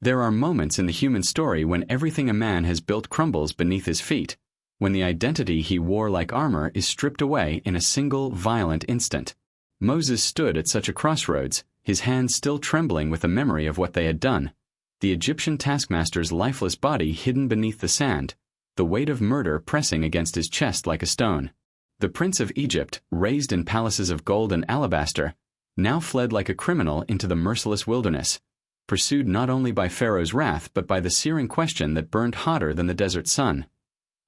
There are moments in the human story when everything a man has built crumbles beneath his feet, when the identity he wore like armor is stripped away in a single violent instant. Moses stood at such a crossroads, his hands still trembling with the memory of what they had done, the Egyptian taskmaster's lifeless body hidden beneath the sand, the weight of murder pressing against his chest like a stone. The prince of Egypt, raised in palaces of gold and alabaster, now fled like a criminal into the merciless wilderness, pursued not only by Pharaoh's wrath but by the searing question that burned hotter than the desert sun.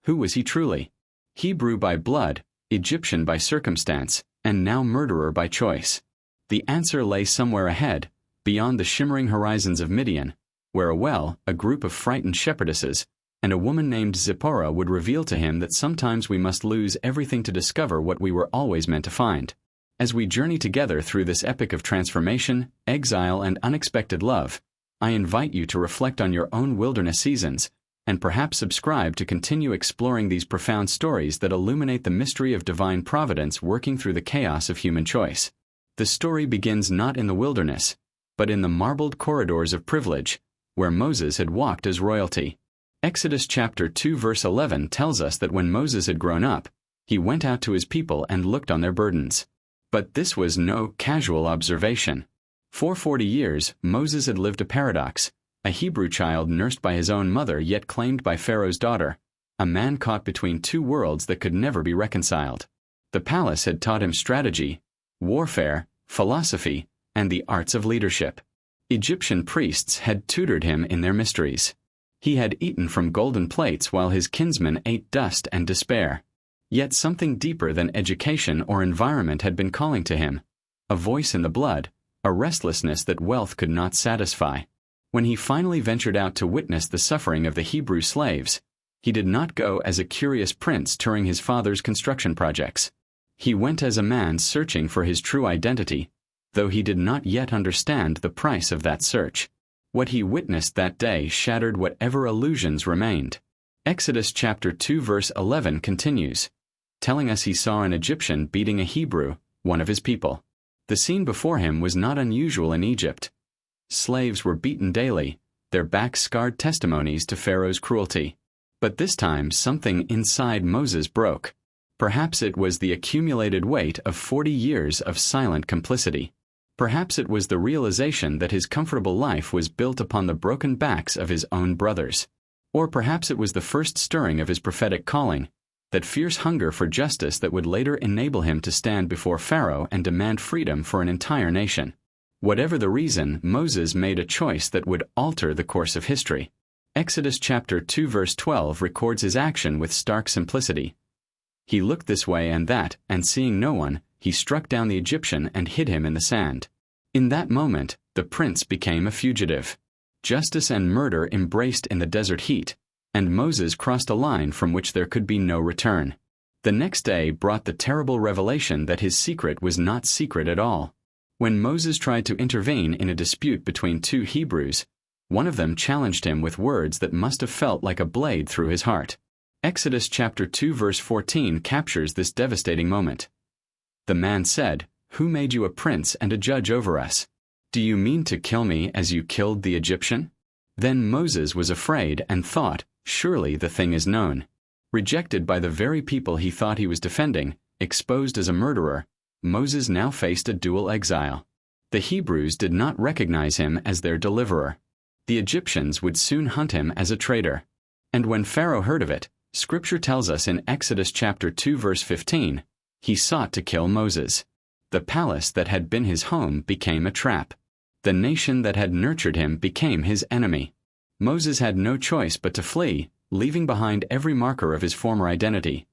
Who was he truly? Hebrew by blood, Egyptian by circumstance, and now murderer by choice. The answer lay somewhere ahead, beyond the shimmering horizons of Midian, where a group of frightened shepherdesses, and a woman named Zipporah would reveal to him that sometimes we must lose everything to discover what we were always meant to find. As we journey together through this epic of transformation, exile, and unexpected love, I invite you to reflect on your own wilderness seasons, and perhaps subscribe to continue exploring these profound stories that illuminate the mystery of divine providence working through the chaos of human choice. The story begins not in the wilderness, but in the marbled corridors of privilege, where Moses had walked as royalty. Exodus chapter 2 verse 11 tells us that when Moses had grown up, he went out to his people and looked on their burdens. But this was no casual observation. For 40 years, Moses had lived a paradox, a Hebrew child nursed by his own mother yet claimed by Pharaoh's daughter, a man caught between two worlds that could never be reconciled. The palace had taught him strategy, warfare, philosophy, and the arts of leadership. Egyptian priests had tutored him in their mysteries. He had eaten from golden plates while his kinsmen ate dust and despair. Yet something deeper than education or environment had been calling to him, a voice in the blood, a restlessness that wealth could not satisfy. When he finally ventured out to witness the suffering of the Hebrew slaves, he did not go as a curious prince touring his father's construction projects. He went as a man searching for his true identity, though he did not yet understand the price of that search. What he witnessed that day shattered whatever illusions remained. Exodus chapter 2 verse 11 continues, telling us he saw an Egyptian beating a Hebrew, one of his people. The scene before him was not unusual in Egypt. Slaves were beaten daily, their backs scarred testimonies to Pharaoh's cruelty. But this time something inside Moses broke. Perhaps it was the accumulated weight of 40 years of silent complicity. Perhaps it was the realization that his comfortable life was built upon the broken backs of his own brothers. Or perhaps it was the first stirring of his prophetic calling, that fierce hunger for justice that would later enable him to stand before Pharaoh and demand freedom for an entire nation. Whatever the reason, Moses made a choice that would alter the course of history. Exodus chapter 2 verse 12 records his action with stark simplicity. He looked this way and that, and seeing no one, he struck down the Egyptian and hid him in the sand. In that moment, the prince became a fugitive. Justice and murder embraced in the desert heat, and Moses crossed a line from which there could be no return. The next day brought the terrible revelation that his secret was not secret at all. When Moses tried to intervene in a dispute between two Hebrews, one of them challenged him with words that must have felt like a blade through his heart. Exodus chapter 2 verse 14 captures this devastating moment. The man said, "Who made you a prince and a judge over us? Do you mean to kill me as you killed the Egyptian?" Then Moses was afraid and thought, surely the thing is known. Rejected by the very people he thought he was defending, exposed as a murderer, Moses now faced a dual exile. The Hebrews did not recognize him as their deliverer. The Egyptians would soon hunt him as a traitor. And when Pharaoh heard of it, Scripture tells us in Exodus chapter 2 verse 15, he sought to kill Moses. The palace that had been his home became a trap. The nation that had nurtured him became his enemy. Moses had no choice but to flee, leaving behind every marker of his former identity.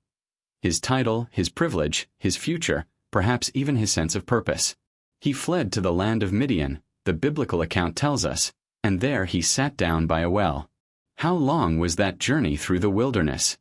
His title, his privilege, his future, perhaps even his sense of purpose. He fled to the land of Midian, the biblical account tells us, and there he sat down by a well. How long was that journey through the wilderness?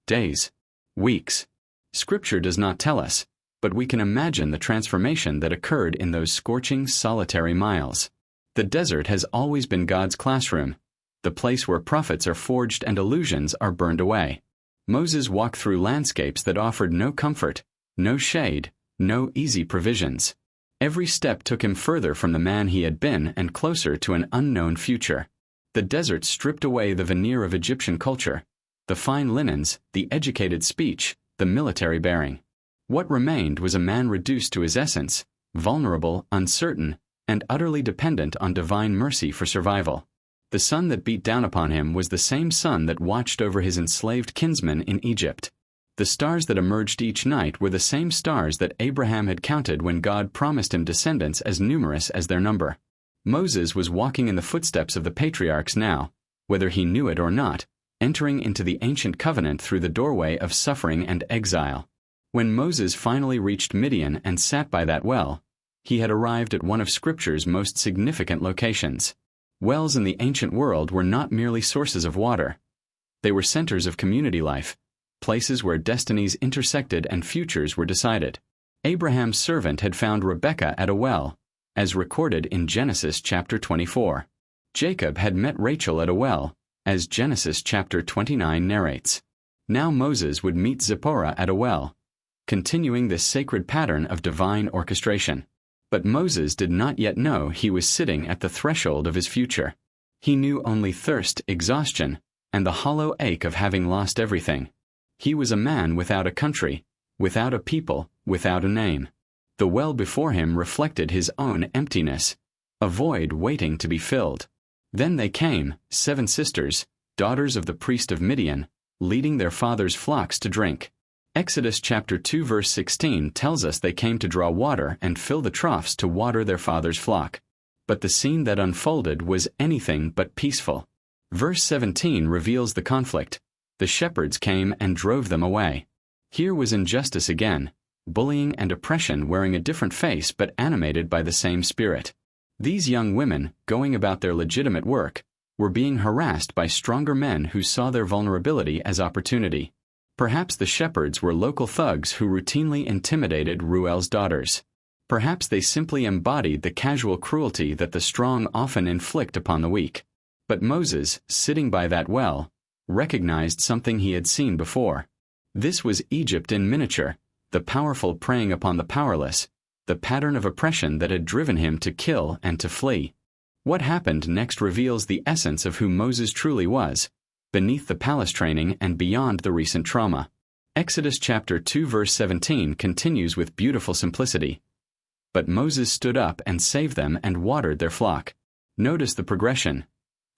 Days? Weeks? Scripture does not tell us, but we can imagine the transformation that occurred in those scorching, solitary miles. The desert has always been God's classroom, the place where prophets are forged and illusions are burned away. Moses walked through landscapes that offered no comfort, no shade, no easy provisions. Every step took him further from the man he had been and closer to an unknown future. The desert stripped away the veneer of Egyptian culture, the fine linens, the educated speech, the military bearing. What remained was a man reduced to his essence, vulnerable, uncertain, and utterly dependent on divine mercy for survival. The sun that beat down upon him was the same sun that watched over his enslaved kinsmen in Egypt. The stars that emerged each night were the same stars that Abraham had counted when God promised him descendants as numerous as their number. Moses was walking in the footsteps of the patriarchs now, whether he knew it or not, entering into the ancient covenant through the doorway of suffering and exile. When Moses finally reached Midian and sat by that well, he had arrived at one of Scripture's most significant locations. Wells in the ancient world were not merely sources of water. They were centers of community life, places where destinies intersected and futures were decided. Abraham's servant had found Rebekah at a well, as recorded in Genesis chapter 24. Jacob had met Rachel at a well, as Genesis chapter 29 narrates. Now Moses would meet Zipporah at a well, continuing this sacred pattern of divine orchestration. But Moses did not yet know he was sitting at the threshold of his future. He knew only thirst, exhaustion, and the hollow ache of having lost everything. He was a man without a country, without a people, without a name. The well before him reflected his own emptiness, a void waiting to be filled. Then they came, 7 sisters, daughters of the priest of Midian, leading their father's flocks to drink. Exodus chapter 2 verse 16 tells us they came to draw water and fill the troughs to water their father's flock. But the scene that unfolded was anything but peaceful. Verse 17 reveals the conflict. The shepherds came and drove them away. Here was injustice again, bullying and oppression wearing a different face but animated by the same spirit. These young women, going about their legitimate work, were being harassed by stronger men who saw their vulnerability as opportunity. Perhaps the shepherds were local thugs who routinely intimidated Reuel's daughters. Perhaps they simply embodied the casual cruelty that the strong often inflict upon the weak. But Moses, sitting by that well, recognized something he had seen before. This was Egypt in miniature, the powerful preying upon the powerless, the pattern of oppression that had driven him to kill and to flee. What happened next reveals the essence of who Moses truly was, beneath the palace training and beyond the recent trauma. Exodus chapter 2 verse 17 continues with beautiful simplicity. But Moses stood up and saved them and watered their flock. Notice the progression.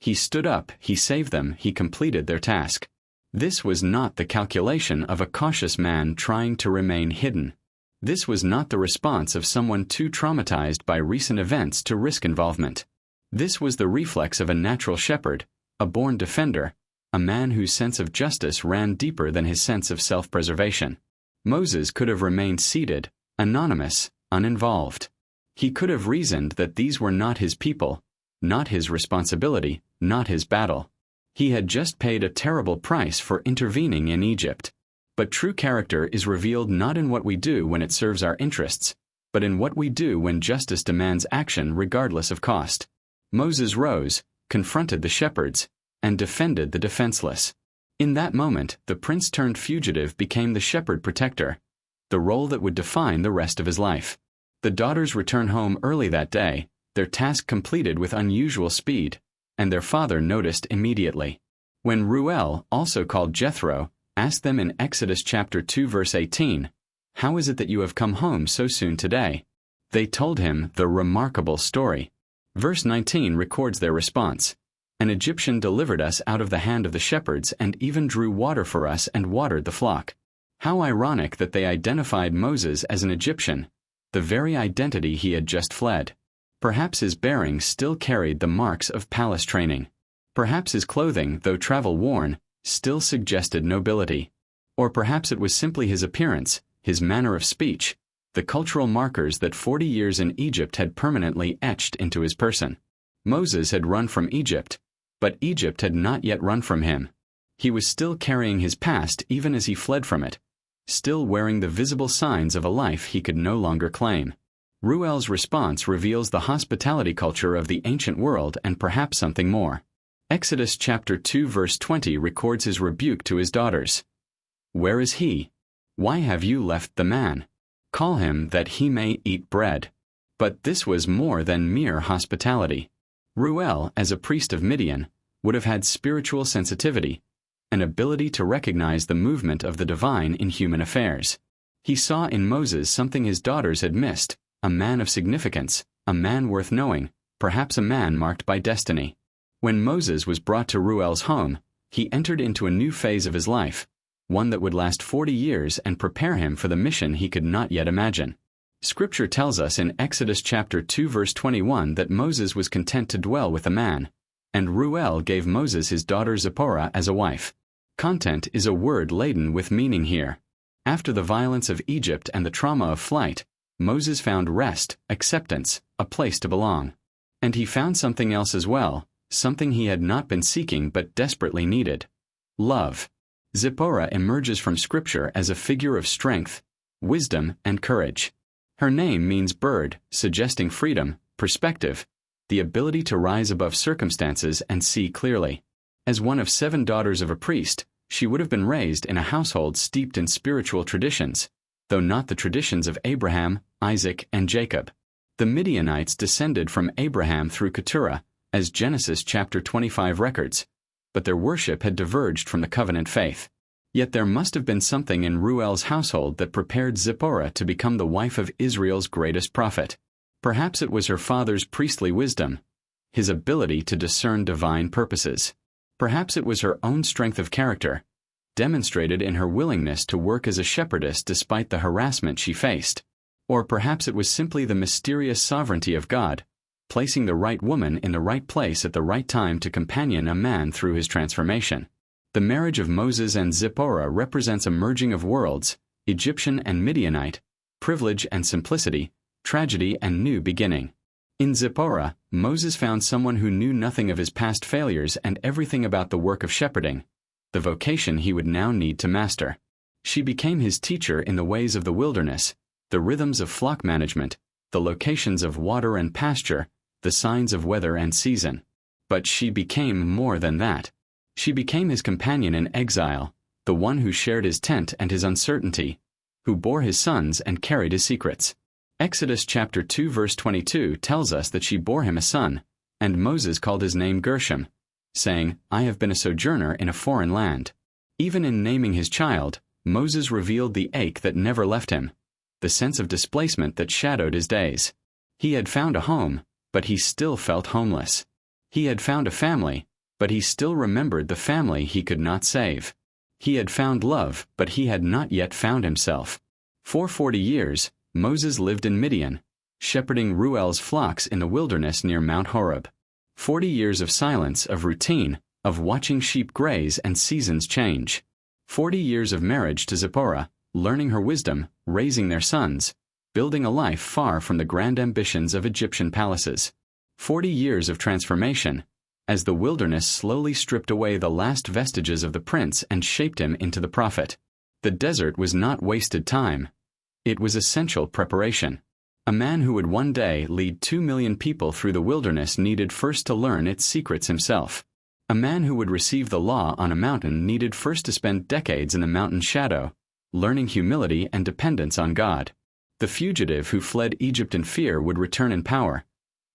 He stood up, he saved them, he completed their task. This was not the calculation of a cautious man trying to remain hidden. This was not the response of someone too traumatized by recent events to risk involvement. This was the reflex of a natural shepherd, a born defender, a man whose sense of justice ran deeper than his sense of self-preservation. Moses could have remained seated, anonymous, uninvolved. He could have reasoned that these were not his people, not his responsibility, not his battle. He had just paid a terrible price for intervening in Egypt. But true character is revealed not in what we do when it serves our interests, but in what we do when justice demands action regardless of cost. Moses rose, confronted the shepherds, and defended the defenseless. In that moment, the prince-turned fugitive became the shepherd protector, the role that would define the rest of his life. The daughters returned home early that day, their task completed with unusual speed, and their father noticed immediately. When Reuel, also called Jethro, asked them in Exodus chapter 2 verse 18, "How is it that you have come home so soon today?" They told him the remarkable story. Verse 19 records their response. "An Egyptian delivered us out of the hand of the shepherds and even drew water for us and watered the flock." How ironic that they identified Moses as an Egyptian, the very identity he had just fled. Perhaps his bearing still carried the marks of palace training. Perhaps his clothing, though travel-worn, still suggested nobility. Or perhaps it was simply his appearance, his manner of speech, the cultural markers that 40 years in Egypt had permanently etched into his person. Moses had run from Egypt, but Egypt had not yet run from him. He was still carrying his past even as he fled from it, still wearing the visible signs of a life he could no longer claim. Reuel's response reveals the hospitality culture of the ancient world and perhaps something more. Exodus chapter 2 verse 20 records his rebuke to his daughters. "Where is he? Why have you left the man? Call him that he may eat bread." But this was more than mere hospitality. Reuel, as a priest of Midian, would have had spiritual sensitivity, an ability to recognize the movement of the divine in human affairs. He saw in Moses something his daughters had missed, a man of significance, a man worth knowing, perhaps a man marked by destiny. When Moses was brought to Reuel's home, he entered into a new phase of his life, one that would last 40 years and prepare him for the mission he could not yet imagine. Scripture tells us in Exodus chapter 2 verse 21 that Moses was content to dwell with a man, and Reuel gave Moses his daughter Zipporah as a wife. Content is a word laden with meaning here. After the violence of Egypt and the trauma of flight, Moses found rest, acceptance, a place to belong. And he found something else as well, something he had not been seeking but desperately needed: love. Zipporah emerges from Scripture as a figure of strength, wisdom, and courage. Her name means bird, suggesting freedom, perspective, the ability to rise above circumstances and see clearly. As one of 7 daughters of a priest, she would have been raised in a household steeped in spiritual traditions, though not the traditions of Abraham, Isaac, and Jacob. The Midianites descended from Abraham through Keturah, as Genesis chapter 25 records, but their worship had diverged from the covenant faith. Yet there must have been something in Reuel's household that prepared Zipporah to become the wife of Israel's greatest prophet. Perhaps it was her father's priestly wisdom, his ability to discern divine purposes. Perhaps it was her own strength of character, demonstrated in her willingness to work as a shepherdess despite the harassment she faced. Or perhaps it was simply the mysterious sovereignty of God, placing the right woman in the right place at the right time to companion a man through his transformation. The marriage of Moses and Zipporah represents a merging of worlds, Egyptian and Midianite, privilege and simplicity, tragedy and new beginning. In Zipporah, Moses found someone who knew nothing of his past failures and everything about the work of shepherding, the vocation he would now need to master. She became his teacher in the ways of the wilderness, the rhythms of flock management, the locations of water and pasture, the signs of weather and season. But she became more than that. She became his companion in exile, the one who shared his tent and his uncertainty, who bore his sons and carried his secrets. Exodus chapter 2 verse 22 tells us that she bore him a son, and Moses called his name Gershom, saying, "I have been a sojourner in a foreign land." Even in naming his child, Moses revealed the ache that never left him, the sense of displacement that shadowed his days. He had found a home, but he still felt homeless. He had found a family, but he still remembered the family he could not save. He had found love, but he had not yet found himself. For 40 years, Moses lived in Midian, shepherding Reuel's flocks in the wilderness near Mount Horeb. 40 years of silence, of routine, of watching sheep graze and seasons change. 40 years of marriage to Zipporah, learning her wisdom, raising their sons, building a life far from the grand ambitions of Egyptian palaces. 40 years of transformation, as the wilderness slowly stripped away the last vestiges of the prince and shaped him into the prophet. The desert was not wasted time. It was essential preparation. A man who would one day lead 2 million people through the wilderness needed first to learn its secrets himself. A man who would receive the law on a mountain needed first to spend decades in the mountain's shadow, learning humility and dependence on God. The fugitive who fled Egypt in fear would return in power,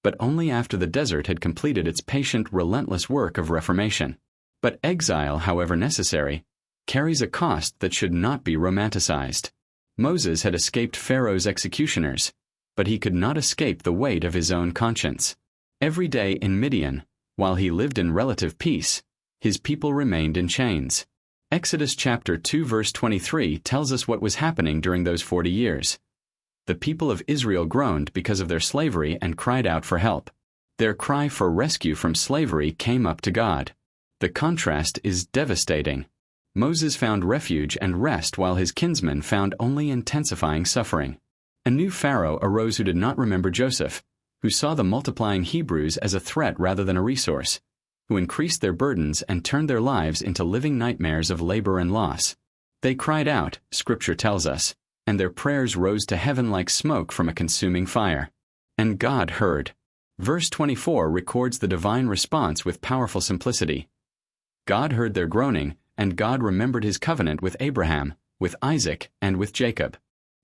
but only after the desert had completed its patient, relentless work of reformation. But exile, however necessary, carries a cost that should not be romanticized. Moses had escaped Pharaoh's executioners, but he could not escape the weight of his own conscience. Every day in Midian, while he lived in relative peace, his people remained in chains. Exodus chapter 2 verse 23 tells us what was happening during those 40 years. The people of Israel groaned because of their slavery and cried out for help. Their cry for rescue from slavery came up to God. The contrast is devastating. Moses found refuge and rest while his kinsmen found only intensifying suffering. A new Pharaoh arose who did not remember Joseph, who saw the multiplying Hebrews as a threat rather than a resource, who increased their burdens and turned their lives into living nightmares of labor and loss. They cried out, Scripture tells us, and their prayers rose to heaven like smoke from a consuming fire. And God heard. Verse 24 records the divine response with powerful simplicity. God heard their groaning, and God remembered his covenant with Abraham, with Isaac, and with Jacob.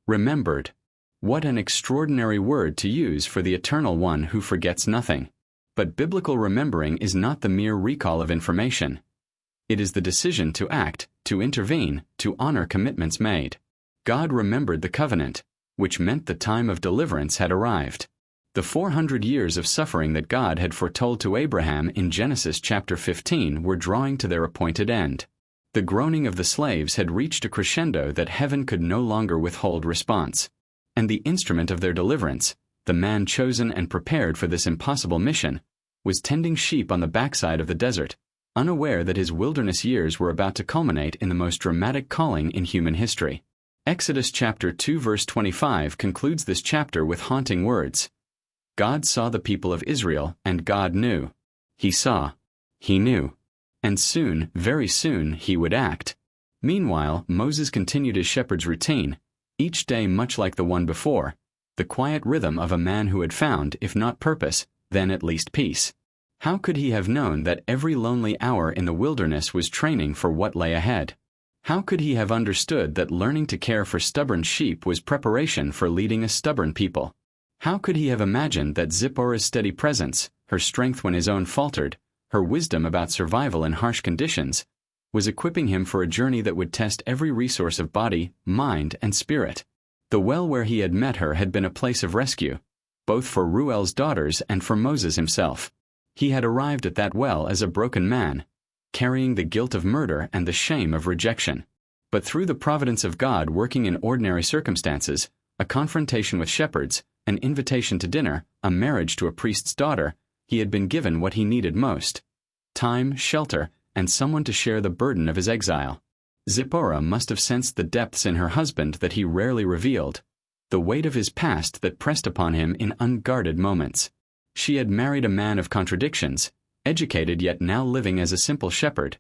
Remembered. What an extraordinary word to use for the Eternal One who forgets nothing. But biblical remembering is not the mere recall of information. It is the decision to act, to intervene, to honor commitments made. God remembered the covenant, which meant the time of deliverance had arrived. The 400 years of suffering that God had foretold to Abraham in Genesis chapter 15 were drawing to their appointed end. The groaning of the slaves had reached a crescendo that heaven could no longer withhold response. And the instrument of their deliverance, the man chosen and prepared for this impossible mission, was tending sheep on the backside of the desert, unaware that his wilderness years were about to culminate in the most dramatic calling in human history. Exodus chapter 2 verse 25 concludes this chapter with haunting words. God saw the people of Israel, and God knew. He saw. He knew. And soon, very soon, he would act. Meanwhile, Moses continued his shepherd's routine, each day much like the one before, the quiet rhythm of a man who had found, if not purpose, then at least peace. How could he have known that every lonely hour in the wilderness was training for what lay ahead? How could he have understood that learning to care for stubborn sheep was preparation for leading a stubborn people? How could he have imagined that Zipporah's steady presence, her strength when his own faltered, her wisdom about survival in harsh conditions, was equipping him for a journey that would test every resource of body, mind, and spirit? The well where he had met her had been a place of rescue, both for Reuel's daughters and for Moses himself. He had arrived at that well as a broken man, carrying the guilt of murder and the shame of rejection. But through the providence of God working in ordinary circumstances, a confrontation with shepherds, an invitation to dinner, a marriage to a priest's daughter, he had been given what he needed most: time, shelter, and someone to share the burden of his exile. Zipporah must have sensed the depths in her husband that he rarely revealed, the weight of his past that pressed upon him in unguarded moments. She had married a man of contradictions, educated yet now living as a simple shepherd,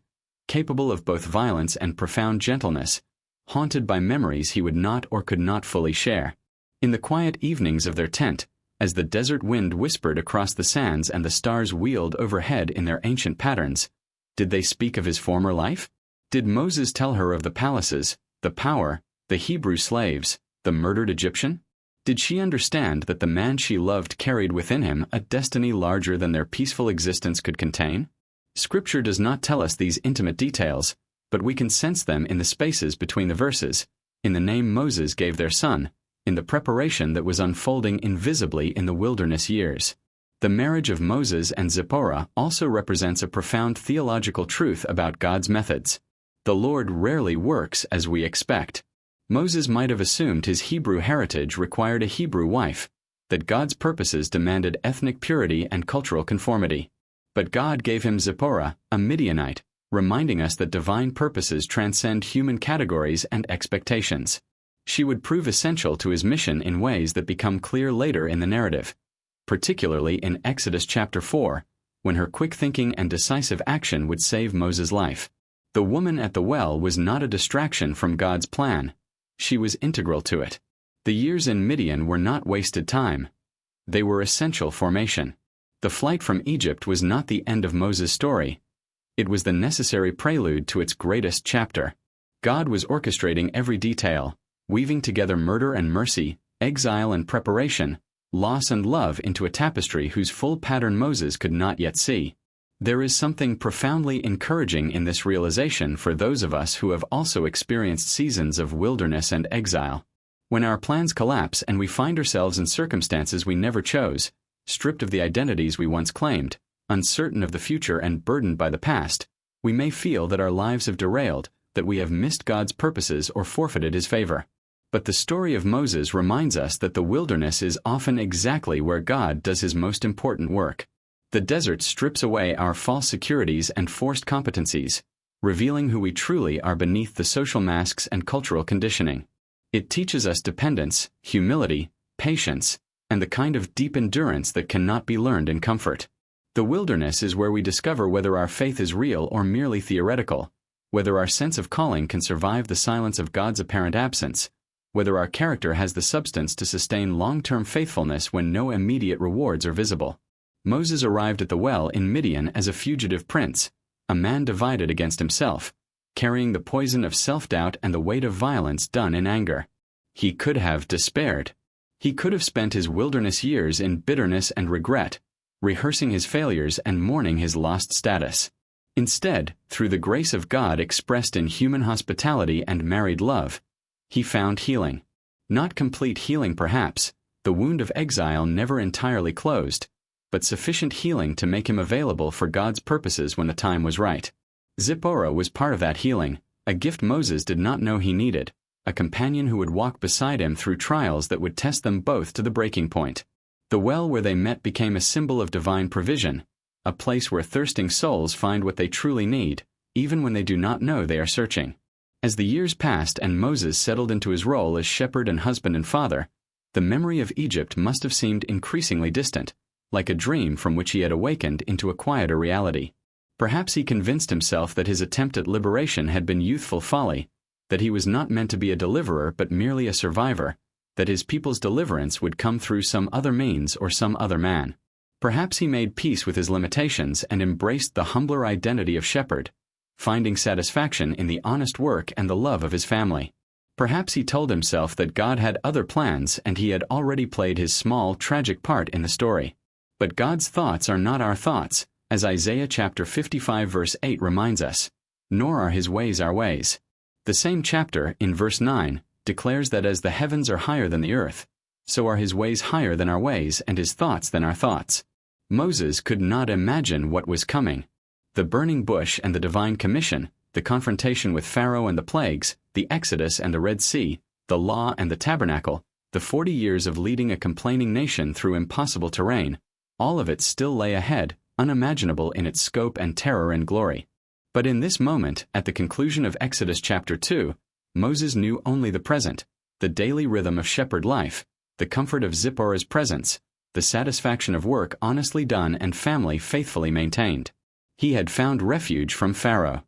capable of both violence and profound gentleness, haunted by memories he would not or could not fully share. In the quiet evenings of their tent, as the desert wind whispered across the sands and the stars wheeled overhead in their ancient patterns, did they speak of his former life? Did Moses tell her of the palaces, the power, the Hebrew slaves, the murdered Egyptian? Did she understand that the man she loved carried within him a destiny larger than their peaceful existence could contain? Scripture does not tell us these intimate details, but we can sense them in the spaces between the verses, in the name Moses gave their son, in the preparation that was unfolding invisibly in the wilderness years. The marriage of Moses and Zipporah also represents a profound theological truth about God's methods. The Lord rarely works as we expect. Moses might have assumed his Hebrew heritage required a Hebrew wife, that God's purposes demanded ethnic purity and cultural conformity. But God gave him Zipporah, a Midianite, reminding us that divine purposes transcend human categories and expectations. She would prove essential to his mission in ways that become clear later in the narrative, particularly in Exodus chapter 4, when her quick thinking and decisive action would save Moses' life. The woman at the well was not a distraction from God's plan. She was integral to it. The years in Midian were not wasted time. They were essential formation. The flight from Egypt was not the end of Moses' story. It was the necessary prelude to its greatest chapter. God was orchestrating every detail, weaving together murder and mercy, exile and preparation, loss and love into a tapestry whose full pattern Moses could not yet see. There is something profoundly encouraging in this realization for those of us who have also experienced seasons of wilderness and exile. When our plans collapse and we find ourselves in circumstances we never chose, stripped of the identities we once claimed, uncertain of the future and burdened by the past, we may feel that our lives have derailed, that we have missed God's purposes or forfeited his favor. But the story of Moses reminds us that the wilderness is often exactly where God does his most important work. The desert strips away our false securities and forced competencies, revealing who we truly are beneath the social masks and cultural conditioning. It teaches us dependence, humility, patience, and the kind of deep endurance that cannot be learned in comfort. The wilderness is where we discover whether our faith is real or merely theoretical, whether our sense of calling can survive the silence of God's apparent absence, whether our character has the substance to sustain long-term faithfulness when no immediate rewards are visible. Moses arrived at the well in Midian as a fugitive prince, a man divided against himself, carrying the poison of self-doubt and the weight of violence done in anger. He could have despaired. He could have spent his wilderness years in bitterness and regret, rehearsing his failures and mourning his lost status. Instead, through the grace of God expressed in human hospitality and married love, he found healing. Not complete healing perhaps, the wound of exile never entirely closed, but sufficient healing to make him available for God's purposes when the time was right. Zipporah was part of that healing, a gift Moses did not know he needed, a companion who would walk beside him through trials that would test them both to the breaking point. The well where they met became a symbol of divine provision, a place where thirsting souls find what they truly need, even when they do not know they are searching. As the years passed and Moses settled into his role as shepherd and husband and father, the memory of Egypt must have seemed increasingly distant, like a dream from which he had awakened into a quieter reality. Perhaps he convinced himself that his attempt at liberation had been youthful folly, that he was not meant to be a deliverer but merely a survivor, that his people's deliverance would come through some other means or some other man. Perhaps he made peace with his limitations and embraced the humbler identity of shepherd, finding satisfaction in the honest work and the love of his family. Perhaps he told himself that God had other plans and he had already played his small, tragic part in the story. But God's thoughts are not our thoughts, as Isaiah chapter 55 verse 8 reminds us, nor are his ways our ways. The same chapter, in verse 9, declares that as the heavens are higher than the earth, so are his ways higher than our ways and his thoughts than our thoughts. Moses could not imagine what was coming. The burning bush and the divine commission, the confrontation with Pharaoh and the plagues, the Exodus and the Red Sea, the law and the tabernacle, the 40 years of leading a complaining nation through impossible terrain, all of it still lay ahead, unimaginable in its scope and terror and glory. But in this moment, at the conclusion of Exodus chapter 2, Moses knew only the present, the daily rhythm of shepherd life, the comfort of Zipporah's presence, the satisfaction of work honestly done and family faithfully maintained. He had found refuge from Pharaoh.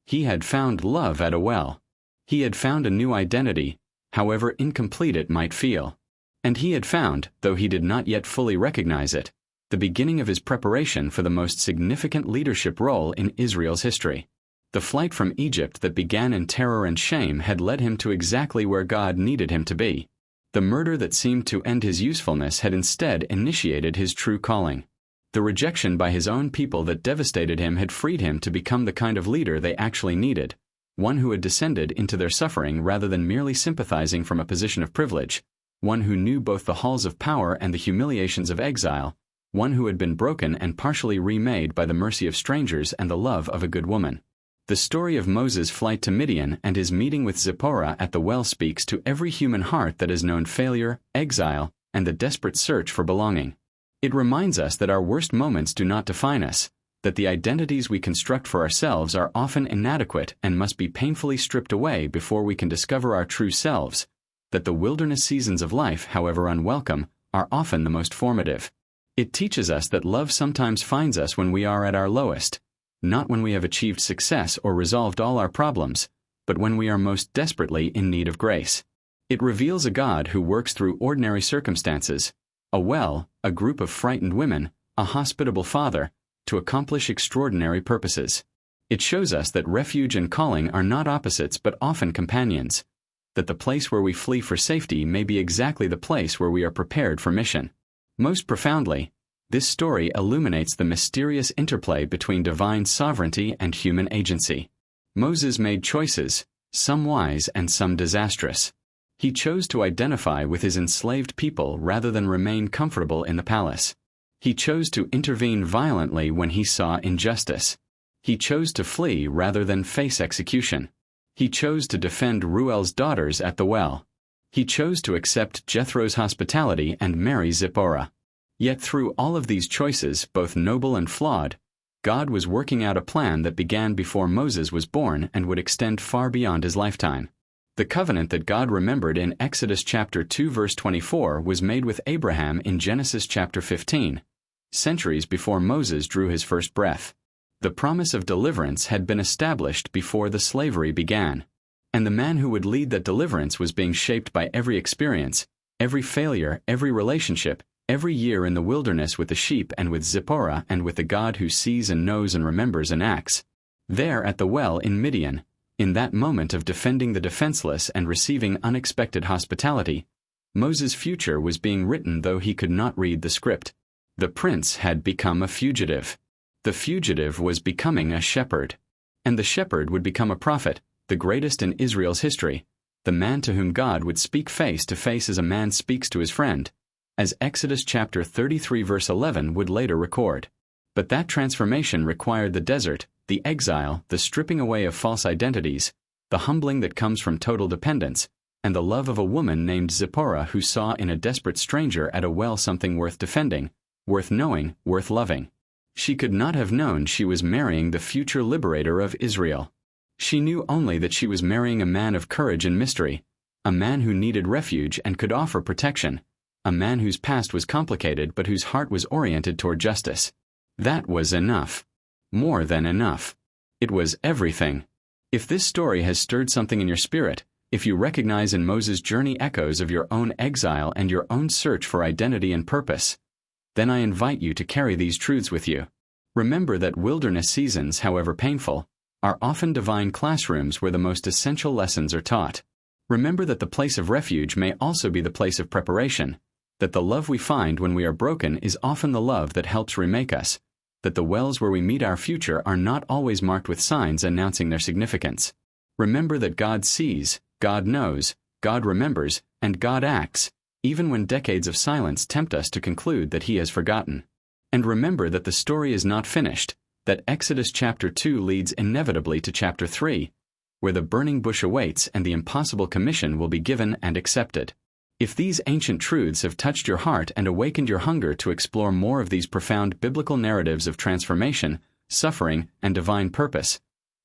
He had found love at a well. He had found a new identity, however incomplete it might feel. And he had found, though he did not yet fully recognize it, the beginning of his preparation for the most significant leadership role in Israel's history. The flight from Egypt that began in terror and shame had led him to exactly where God needed him to be. The murder that seemed to end his usefulness had instead initiated his true calling. The rejection by his own people that devastated him had freed him to become the kind of leader they actually needed, one who had descended into their suffering rather than merely sympathizing from a position of privilege, one who knew both the halls of power and the humiliations of exile, one who had been broken and partially remade by the mercy of strangers and the love of a good woman. The story of Moses' flight to Midian and his meeting with Zipporah at the well speaks to every human heart that has known failure, exile, and the desperate search for belonging. It reminds us that our worst moments do not define us, that the identities we construct for ourselves are often inadequate and must be painfully stripped away before we can discover our true selves, that the wilderness seasons of life, however unwelcome, are often the most formative. It teaches us that love sometimes finds us when we are at our lowest, not when we have achieved success or resolved all our problems, but when we are most desperately in need of grace. It reveals a God who works through ordinary circumstances, a well, a group of frightened women, a hospitable father, to accomplish extraordinary purposes. It shows us that refuge and calling are not opposites but often companions, that the place where we flee for safety may be exactly the place where we are prepared for mission. Most profoundly, this story illuminates the mysterious interplay between divine sovereignty and human agency. Moses made choices, some wise and some disastrous. He chose to identify with his enslaved people rather than remain comfortable in the palace. He chose to intervene violently when he saw injustice. He chose to flee rather than face execution. He chose to defend Reuel's daughters at the well. He chose to accept Jethro's hospitality and marry Zipporah. Yet through all of these choices, both noble and flawed, God was working out a plan that began before Moses was born and would extend far beyond his lifetime. The covenant that God remembered in Exodus chapter 2 verse 24 was made with Abraham in Genesis chapter 15, centuries before Moses drew his first breath. The promise of deliverance had been established before the slavery began, and the man who would lead that deliverance was being shaped by every experience, every failure, every relationship, every year in the wilderness with the sheep and with Zipporah and with the God who sees and knows and remembers and acts. There at the well in Midian, in that moment of defending the defenseless and receiving unexpected hospitality, Moses' future was being written though he could not read the script. The prince had become a fugitive. The fugitive was becoming a shepherd. And the shepherd would become a prophet, the greatest in Israel's history, the man to whom God would speak face to face as a man speaks to his friend, as Exodus chapter 33 verse 11 would later record. But that transformation required the desert, the exile, the stripping away of false identities, the humbling that comes from total dependence, and the love of a woman named Zipporah who saw in a desperate stranger at a well something worth defending, worth knowing, worth loving. She could not have known she was marrying the future liberator of Israel. She knew only that she was marrying a man of courage and mystery, a man who needed refuge and could offer protection, a man whose past was complicated but whose heart was oriented toward justice. That was enough. More than enough. It was everything. If this story has stirred something in your spirit, if you recognize in Moses' journey echoes of your own exile and your own search for identity and purpose, then I invite you to carry these truths with you. Remember that wilderness seasons, however painful, are often divine classrooms where the most essential lessons are taught. Remember that the place of refuge may also be the place of preparation, that the love we find when we are broken is often the love that helps remake us, that the wells where we meet our future are not always marked with signs announcing their significance. Remember that God sees, God knows, God remembers, and God acts, even when decades of silence tempt us to conclude that He has forgotten. And remember that the story is not finished, that Exodus chapter 2 leads inevitably to chapter 3, where the burning bush awaits and the impossible commission will be given and accepted. If these ancient truths have touched your heart and awakened your hunger to explore more of these profound biblical narratives of transformation, suffering, and divine purpose,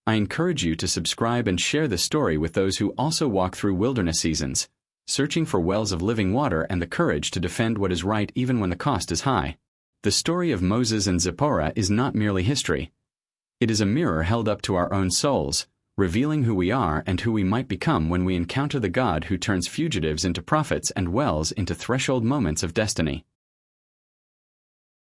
I encourage you to subscribe and share this story with those who also walk through wilderness seasons, searching for wells of living water and the courage to defend what is right even when the cost is high. The story of Moses and Zipporah is not merely history. It is a mirror held up to our own souls, revealing who we are and who we might become when we encounter the God who turns fugitives into prophets and wells into threshold moments of destiny.